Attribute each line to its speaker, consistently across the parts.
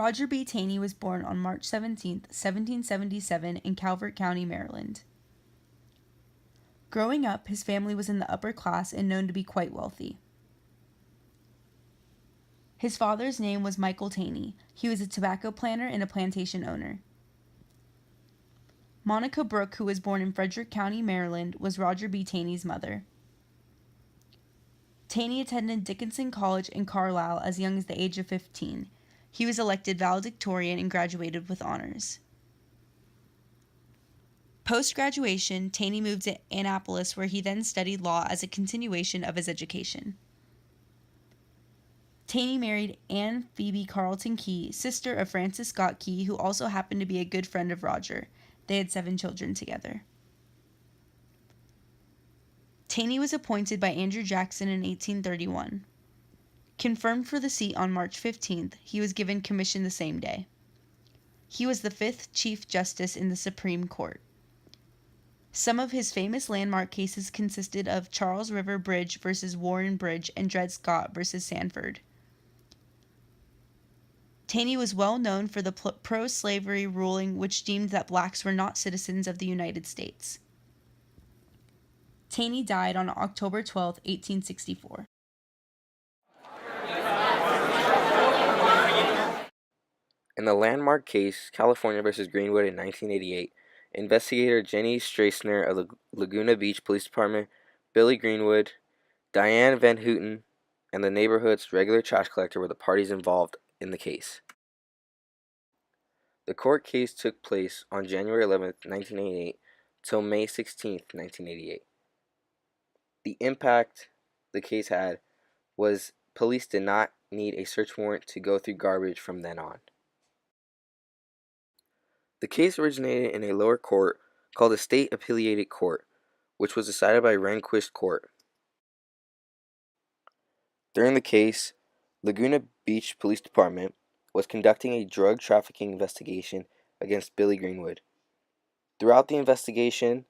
Speaker 1: Roger B. Taney was born on March 17, 1777, in Calvert County, Maryland. Growing up, his family was in the upper class and known to be quite wealthy. His father's name was Michael Taney. He was a tobacco planter and a plantation owner. Monica Brooke, who was born in Frederick County, Maryland, was Roger B. Taney's mother. Taney attended Dickinson College in Carlisle as young as the age of 15. He was elected valedictorian and graduated with honors. Post-graduation, Taney moved to Annapolis, where he then studied law as a continuation of his education. Taney married Anne Phoebe Carleton Key, sister of Francis Scott Key, who also happened to be a good friend of Roger. They had 7 children together. Taney was appointed by Andrew Jackson in 1831. Confirmed for the seat on March 15th, he was given commission the same day. He was the 5th Chief Justice in the Supreme Court. Some of his famous landmark cases consisted of Charles River Bridge versus Warren Bridge and Dred Scott versus Sanford. Taney was well known for the pro-slavery ruling which deemed that blacks were not citizens of the United States. Taney died on October 12, 1864.
Speaker 2: In the landmark case, California versus Greenwood in 1988, investigator Jenny Strassner of the Laguna Beach Police Department, Billy Greenwood, Diane Van Houten, and the neighborhood's regular trash collector were the parties involved in the case. The court case took place on January 11, 1988, till May 16, 1988. The impact the case had was police did not need a search warrant to go through garbage from then on. The case originated in a lower court called the State Appellate Court, which was decided by Rehnquist Court. During the case, Laguna Beach Police Department was conducting a drug trafficking investigation against Billy Greenwood. Throughout the investigation,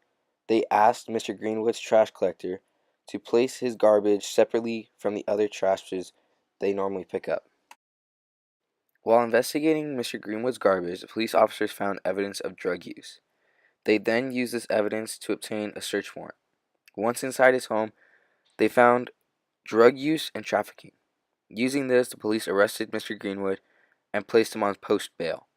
Speaker 2: they asked Mr. Greenwood's trash collector to place his garbage separately from the other trashes they normally pick up. While investigating Mr. Greenwood's garbage, the police officers found evidence of drug use. They then used this evidence to obtain a search warrant. Once inside his home, they found drug use and trafficking. Using this, the police arrested Mr. Greenwood and placed him on post bail.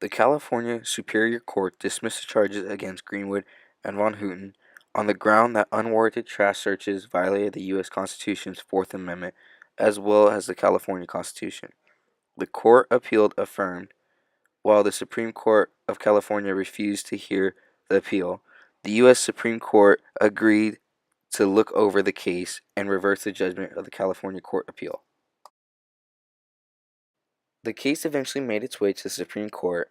Speaker 2: The California Superior Court dismissed the charges against Greenwood and Van Houten on the ground that unwarranted trash searches violated the U.S. Constitution's Fourth Amendment as well as the California Constitution. The court appealed affirmed, while the Supreme Court of California refused to hear the appeal. The U.S. Supreme Court agreed to look over the case and reverse the judgment of the California Court of Appeal. The case eventually made its way to the Supreme Court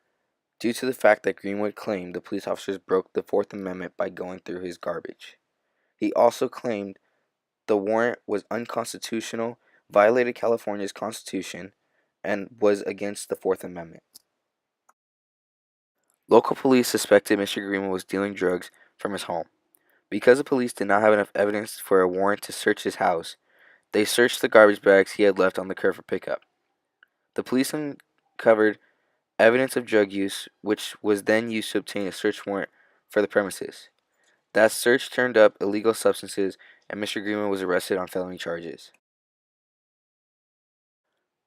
Speaker 2: due to the fact that Greenwood claimed the police officers broke the Fourth Amendment by going through his garbage. He also claimed the warrant was unconstitutional, violated California's Constitution, and was against the Fourth Amendment. Local police suspected Mr. Greenwood was dealing drugs from his home. Because the police did not have enough evidence for a warrant to search his house, they searched the garbage bags he had left on the curb for pickup. The police uncovered evidence of drug use, which was then used to obtain a search warrant for the premises. That search turned up illegal substances, and Mr. Greenwood was arrested on felony charges.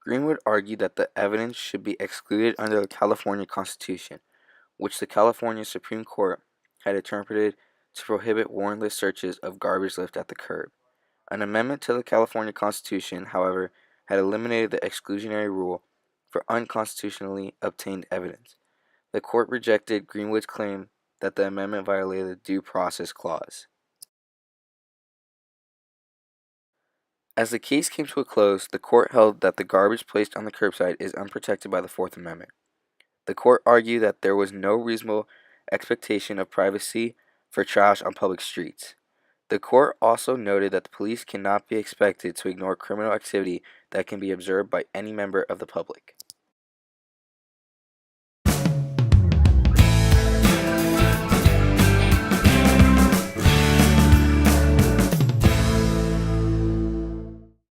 Speaker 2: Greenwood argued that the evidence should be excluded under the California Constitution, which the California Supreme Court had interpreted to prohibit warrantless searches of garbage left at the curb. An amendment to the California Constitution, however, had eliminated the exclusionary rule for unconstitutionally obtained evidence. The court rejected Greenwood's claim that the amendment violated the Due Process Clause. As the case came to a close, the court held that the garbage placed on the curbside is unprotected by the Fourth Amendment. The court argued that there was no reasonable expectation of privacy for trash on public streets. The court also noted that the police cannot be expected to ignore criminal activity that can be observed by any member of the public.